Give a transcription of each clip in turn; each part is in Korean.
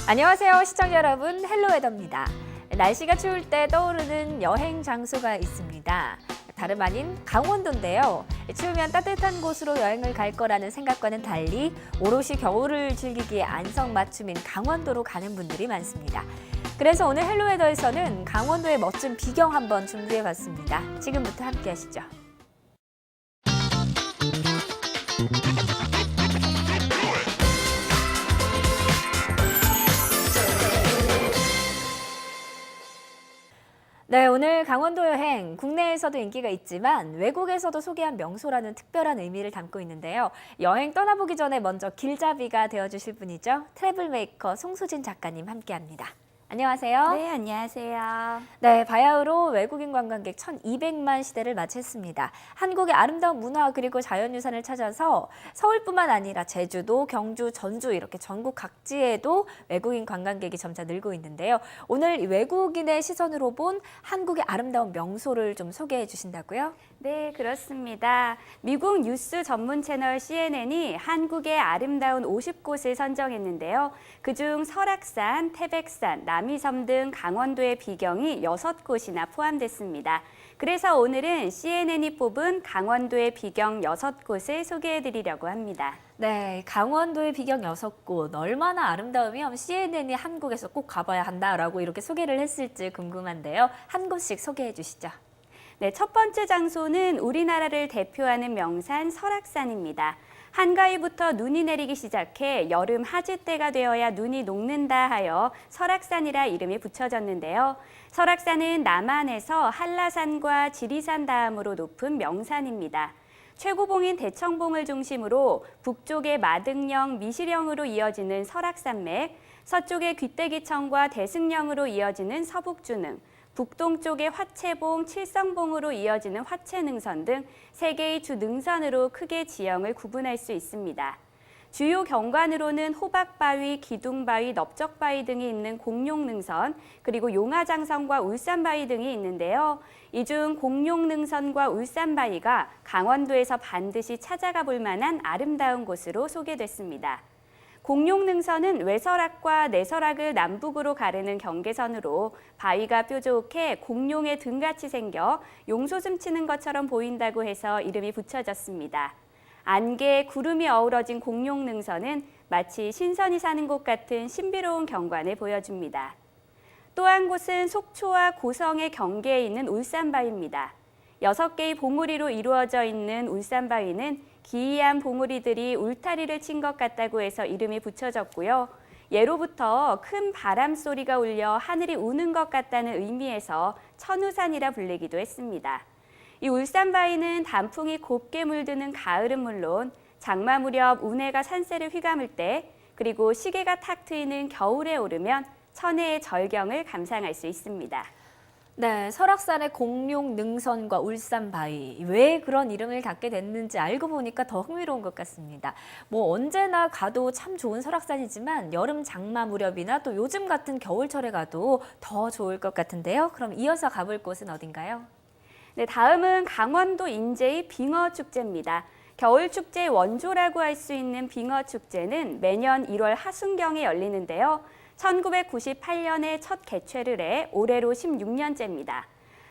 안녕하세요, 시청자 여러분. 헬로웨더입니다. 날씨가 추울 때 떠오르는 여행 장소가 있습니다. 다름 아닌 강원도인데요. 추우면 따뜻한 곳으로 여행을 갈 거라는 생각과는 달리 오롯이 겨울을 즐기기에 안성맞춤인 강원도로 가는 분들이 많습니다. 그래서 오늘 헬로웨더에서는 강원도의 멋진 비경 한번 준비해봤습니다. 지금부터 함께 하시죠. 네, 오늘 강원도 여행 국내에서도 인기가 있지만 외국에서도 소개한 명소라는 특별한 의미를 담고 있는데요. 여행 떠나보기 전에 먼저 길잡이가 되어주실 분이죠. 트래블 메이커 송수진 작가님 함께합니다. 안녕하세요. 네, 안녕하세요. 네, 바야흐로 외국인 관광객 1,200만 시대를 마쳤습니다. 한국의 아름다운 문화 그리고 자연유산을 찾아서 서울뿐만 아니라 제주도, 경주, 전주 이렇게 전국 각지에도 외국인 관광객이 점차 늘고 있는데요. 오늘 외국인의 시선으로 본 한국의 아름다운 명소를 좀 소개해 주신다고요? 네, 그렇습니다. 미국 뉴스 전문 채널 CNN이 한국의 아름다운 50곳을 선정했는데요. 그중 설악산, 태백산, 남이섬 등 강원도의 비경이 6곳이나 포함됐습니다. 그래서 오늘은 CNN이 뽑은 강원도의 비경 6곳을 소개해드리려고 합니다. 네, 강원도의 비경 6곳, 얼마나 아름다우면 CNN이 한국에서 꼭 가봐야 한다라고 이렇게 소개를 했을지 궁금한데요. 한 곳씩 소개해 주시죠. 네, 첫 번째 장소는 우리나라를 대표하는 명산 설악산입니다. 한가위부터 눈이 내리기 시작해 여름 하지 때가 되어야 눈이 녹는다 하여 설악산이라 이름이 붙여졌는데요. 설악산은 남한에서 한라산과 지리산 다음으로 높은 명산입니다. 최고봉인 대청봉을 중심으로 북쪽의 마등령, 미시령으로 이어지는 설악산맥, 서쪽의 귀때기청과 대승령으로 이어지는 서북주능, 북동쪽의 화채봉, 칠성봉으로 이어지는 화채능선 등 3개의 주 능선으로 크게 지형을 구분할 수 있습니다. 주요 경관으로는 호박바위, 기둥바위, 넓적바위 등이 있는 공룡능선, 그리고 용화장성과 울산바위 등이 있는데요. 이 중 공룡능선과 울산바위가 강원도에서 반드시 찾아가 볼 만한 아름다운 곳으로 소개됐습니다. 공룡능선은 외설악과 내설악을 남북으로 가르는 경계선으로 바위가 뾰족해 공룡의 등같이 생겨 용소숨 치는 것처럼 보인다고 해서 이름이 붙여졌습니다. 안개에 구름이 어우러진 공룡능선은 마치 신선이 사는 곳 같은 신비로운 경관을 보여줍니다. 또 한 곳은 속초와 고성의 경계에 있는 울산바위입니다. 6개의 봉우리로 이루어져 있는 울산바위는 기이한 봉우리들이 울타리를 친 것 같다고 해서 이름이 붙여졌고요. 예로부터 큰 바람 소리가 울려 하늘이 우는 것 같다는 의미에서 천우산이라 불리기도 했습니다. 이 울산바위는 단풍이 곱게 물드는 가을은 물론 장마 무렵 운해가 산세를 휘감을 때, 그리고 시계가 탁 트이는 겨울에 오르면 천혜의 절경을 감상할 수 있습니다. 네, 설악산의 공룡 능선과 울산바위, 왜 그런 이름을 갖게 됐는지 알고 보니까 더 흥미로운 것 같습니다. 뭐 언제나 가도 참 좋은 설악산이지만 여름 장마 무렵이나 또 요즘 같은 겨울철에 가도 더 좋을 것 같은데요. 그럼 이어서 가볼 곳은 어딘가요? 네, 다음은 강원도 인제의 빙어축제입니다. 겨울축제의 원조라고 할 수 있는 빙어축제는 매년 1월 하순경에 열리는데요. 1998년에 첫 개최를 해 올해로 16년째입니다.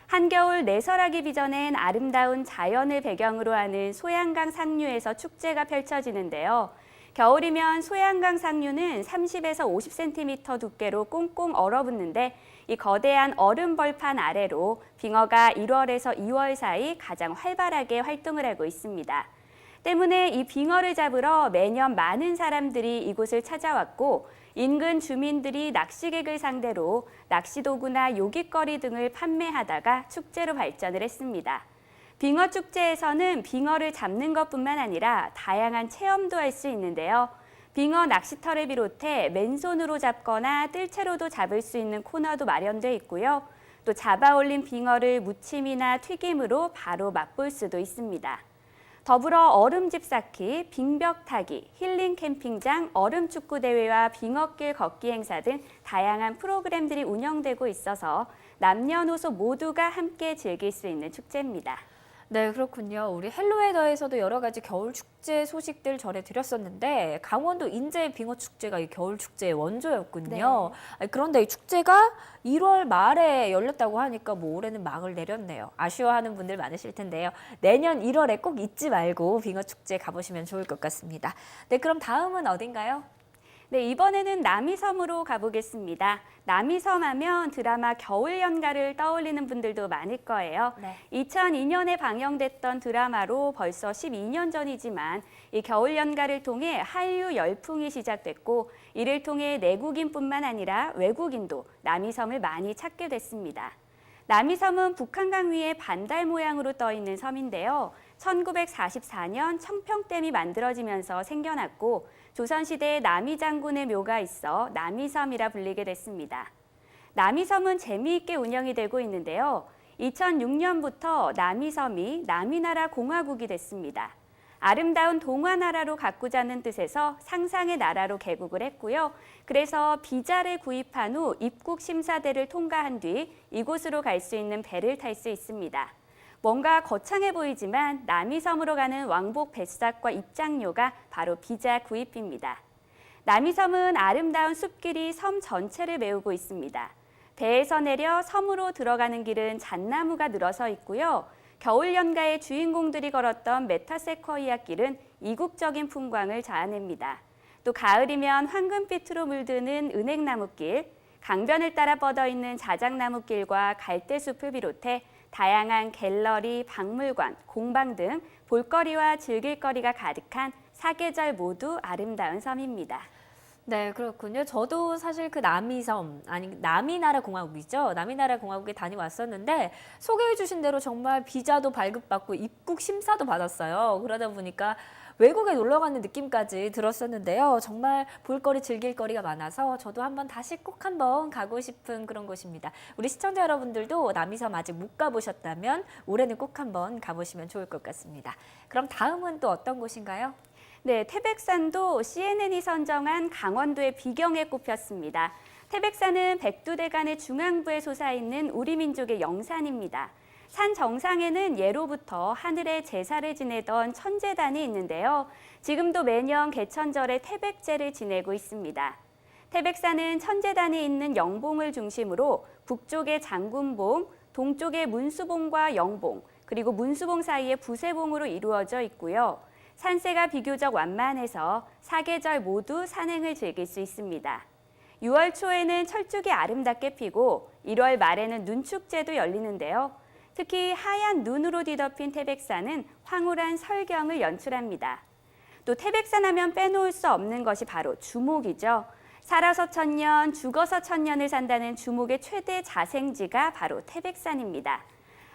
한겨울 내설하기 비전엔 아름다운 자연을 배경으로 하는 소양강 상류에서 축제가 펼쳐지는데요. 겨울이면 소양강 상류는 30에서 50cm 두께로 꽁꽁 얼어붙는데 이 거대한 얼음 벌판 아래로 빙어가 1월에서 2월 사이 가장 활발하게 활동을 하고 있습니다. 때문에 이 빙어를 잡으러 매년 많은 사람들이 이곳을 찾아왔고, 인근 주민들이 낚시객을 상대로 낚시도구나 요깃거리 등을 판매하다가 축제로 발전을 했습니다. 빙어 축제에서는 빙어를 잡는 것뿐만 아니라 다양한 체험도 할 수 있는데요. 빙어 낚시터를 비롯해 맨손으로 잡거나 뜰채로도 잡을 수 있는 코너도 마련돼 있고요. 또 잡아올린 빙어를 무침이나 튀김으로 바로 맛볼 수도 있습니다. 더불어 얼음집 쌓기, 빙벽 타기, 힐링 캠핑장, 얼음 축구 대회와 빙어길 걷기 행사 등 다양한 프로그램들이 운영되고 있어서 남녀노소 모두가 함께 즐길 수 있는 축제입니다. 네, 그렇군요. 우리 헬로웨더에서도 여러 가지 겨울 축제 소식들 전해드렸었는데 강원도 인제 빙어 축제가 이 겨울 축제의 원조였군요. 네. 아니, 그런데 이 축제가 1월 말에 열렸다고 하니까 뭐 올해는 막을 내렸네요. 아쉬워하는 분들 많으실 텐데요. 내년 1월에 꼭 잊지 말고 빙어 축제 가보시면 좋을 것 같습니다. 네, 그럼 다음은 어딘가요? 네, 이번에는 남이섬으로 가보겠습니다. 남이섬 하면 드라마 겨울연가를 떠올리는 분들도 많을 거예요. 네. 2002년에 방영됐던 드라마로 벌써 12년 전이지만 이 겨울연가를 통해 한류 열풍이 시작됐고 이를 통해 내국인뿐만 아니라 외국인도 남이섬을 많이 찾게 됐습니다. 남이섬은 북한강 위에 반달 모양으로 떠 있는 섬인데요. 1944년 청평댐이 만들어지면서 생겨났고 조선시대에 남이 장군의 묘가 있어 남이섬이라 불리게 됐습니다. 남이섬은 재미있게 운영이 되고 있는데요. 2006년부터 남이섬이 남이나라 공화국이 됐습니다. 아름다운 동화나라로 가꾸자는 뜻에서 상상의 나라로 개국을 했고요. 그래서 비자를 구입한 후 입국 심사대를 통과한 뒤 이곳으로 갈 수 있는 배를 탈 수 있습니다. 뭔가 거창해 보이지만 남이섬으로 가는 왕복 뱃삭과 입장료가 바로 비자 구입입니다. 남이섬은 아름다운 숲길이 섬 전체를 메우고 있습니다. 배에서 내려 섬으로 들어가는 길은 잣나무가 늘어서 있고요. 겨울연가의 주인공들이 걸었던 메타세쿼이아 길은 이국적인 풍광을 자아냅니다. 또 가을이면 황금빛으로 물드는 은행나무길, 강변을 따라 뻗어있는 자작나무길과 갈대숲을 비롯해 다양한 갤러리, 박물관, 공방 등 볼거리와 즐길거리가 가득한 사계절 모두 아름다운 섬입니다. 네, 그렇군요. 저도 사실 그 남이섬, 아니 남이나라 공화국이죠. 남이나라 공화국에 다녀왔었는데 소개해 주신 대로 정말 비자도 발급받고 입국 심사도 받았어요. 그러다 보니까 외국에 놀러 가는 느낌까지 들었었는데요. 정말 볼거리, 즐길거리가 많아서 저도 다시 꼭 한번 가고 싶은 그런 곳입니다. 우리 시청자 여러분들도 남이섬 아직 못 가보셨다면 올해는 꼭 한번 가보시면 좋을 것 같습니다. 그럼 다음은 또 어떤 곳인가요? 네, 태백산도 CNN이 선정한 강원도의 비경에 꼽혔습니다. 태백산은 백두대간의 중앙부에 솟아있는 우리 민족의 영산입니다. 산 정상에는 예로부터 하늘에 제사를 지내던 천제단이 있는데요. 지금도 매년 개천절에 태백제를 지내고 있습니다. 태백산은 천제단이 있는 영봉을 중심으로 북쪽의 장군봉, 동쪽의 문수봉과 영봉, 그리고 문수봉 사이의 부세봉으로 이루어져 있고요. 산세가 비교적 완만해서 사계절 모두 산행을 즐길 수 있습니다. 6월 초에는 철쭉이 아름답게 피고 1월 말에는 눈축제도 열리는데요. 특히 하얀 눈으로 뒤덮인 태백산은 황홀한 설경을 연출합니다. 또 태백산 하면 빼놓을 수 없는 것이 바로 주목이죠. 살아서 천년, 죽어서 천년을 산다는 주목의 최대 자생지가 바로 태백산입니다.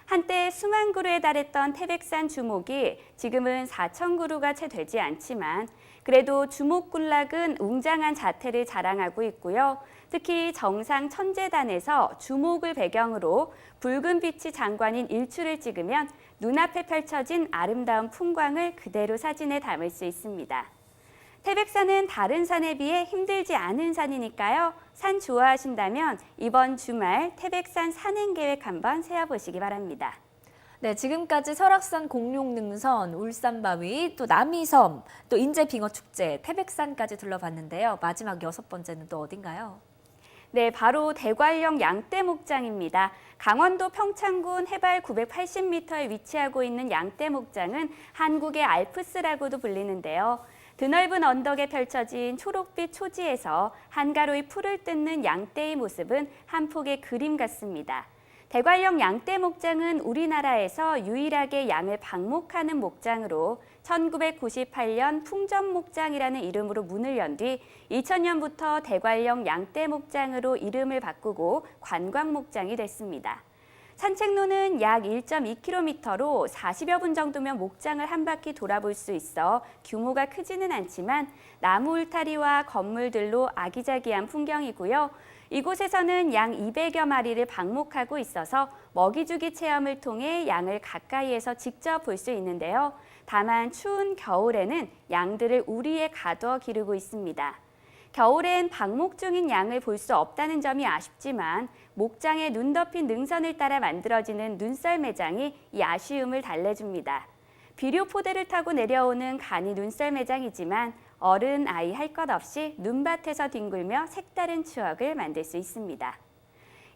한때 수만 그루에 달했던 태백산 주목이 지금은 4천 그루가 채 되지 않지만 그래도 주목군락은 웅장한 자태를 자랑하고 있고요. 특히 정상 천제단에서 주목을 배경으로 붉은 빛이 장관인 일출을 찍으면 눈앞에 펼쳐진 아름다운 풍광을 그대로 사진에 담을 수 있습니다. 태백산은 다른 산에 비해 힘들지 않은 산이니까요. 산 좋아하신다면 이번 주말 태백산 산행 계획 한번 세워보시기 바랍니다. 네, 지금까지 설악산 공룡능선, 울산바위, 또 남이섬, 또 인제빙어축제, 태백산까지 둘러봤는데요. 마지막 6번째는 또 어딘가요? 네, 바로 대관령 양떼목장입니다. 강원도 평창군 해발 980m에 위치하고 있는 양떼목장은 한국의 알프스라고도 불리는데요. 드넓은 언덕에 펼쳐진 초록빛 초지에서 한가로이 풀을 뜯는 양떼의 모습은 한 폭의 그림 같습니다. 대관령 양떼목장은 우리나라에서 유일하게 양을 방목하는 목장으로 1998년 풍전목장이라는 이름으로 문을 연 뒤 2000년부터 대관령 양떼목장으로 이름을 바꾸고 관광목장이 됐습니다. 산책로는 약 1.2km로 40여 분 정도면 목장을 한 바퀴 돌아볼 수 있어 규모가 크지는 않지만 나무 울타리와 건물들로 아기자기한 풍경이고요. 이곳에서는 양 200여 마리를 방목하고 있어서 먹이주기 체험을 통해 양을 가까이에서 직접 볼 수 있는데요. 다만 추운 겨울에는 양들을 우리에 가둬 기르고 있습니다. 겨울엔 방목 중인 양을 볼 수 없다는 점이 아쉽지만 목장에 눈 덮인 능선을 따라 만들어지는 눈썰 매장이 이 아쉬움을 달래줍니다. 비료 포대를 타고 내려오는 간이 눈썰 매장이지만 어른, 아이 할 것 없이 눈밭에서 뒹굴며 색다른 추억을 만들 수 있습니다.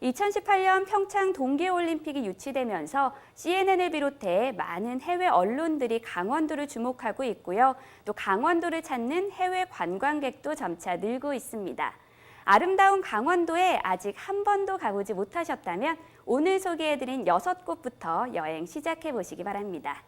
2018년 평창 동계올림픽이 유치되면서 CNN을 비롯해 많은 해외 언론들이 강원도를 주목하고 있고요. 또 강원도를 찾는 해외 관광객도 점차 늘고 있습니다. 아름다운 강원도에 아직 한 번도 가보지 못하셨다면 오늘 소개해드린 6곳부터 여행 시작해 보시기 바랍니다.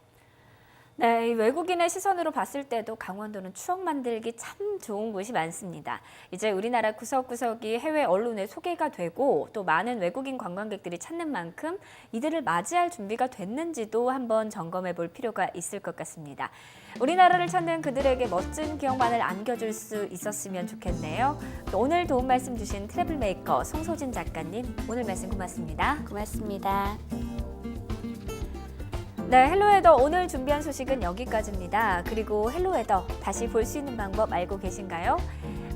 네, 이 외국인의 시선으로 봤을 때도 강원도는 추억 만들기 참 좋은 곳이 많습니다. 이제 우리나라 구석구석이 해외 언론에 소개가 되고 또 많은 외국인 관광객들이 찾는 만큼 이들을 맞이할 준비가 됐는지도 한번 점검해 볼 필요가 있을 것 같습니다. 우리나라를 찾는 그들에게 멋진 기억만을 안겨줄 수 있었으면 좋겠네요. 또 오늘 도움 말씀 주신 트래블메이커 송소진 작가님, 오늘 말씀 고맙습니다. 고맙습니다. 네, 헬로웨더 오늘 준비한 소식은 여기까지입니다. 그리고 헬로웨더 다시 볼 수 있는 방법 알고 계신가요?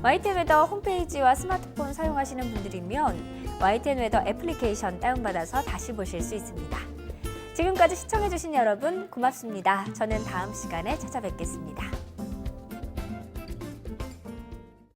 YTN웨더 홈페이지와 스마트폰 사용하시는 분들이면 YTN웨더 애플리케이션 다운받아서 다시 보실 수 있습니다. 지금까지 시청해주신 여러분 고맙습니다. 저는 다음 시간에 찾아뵙겠습니다.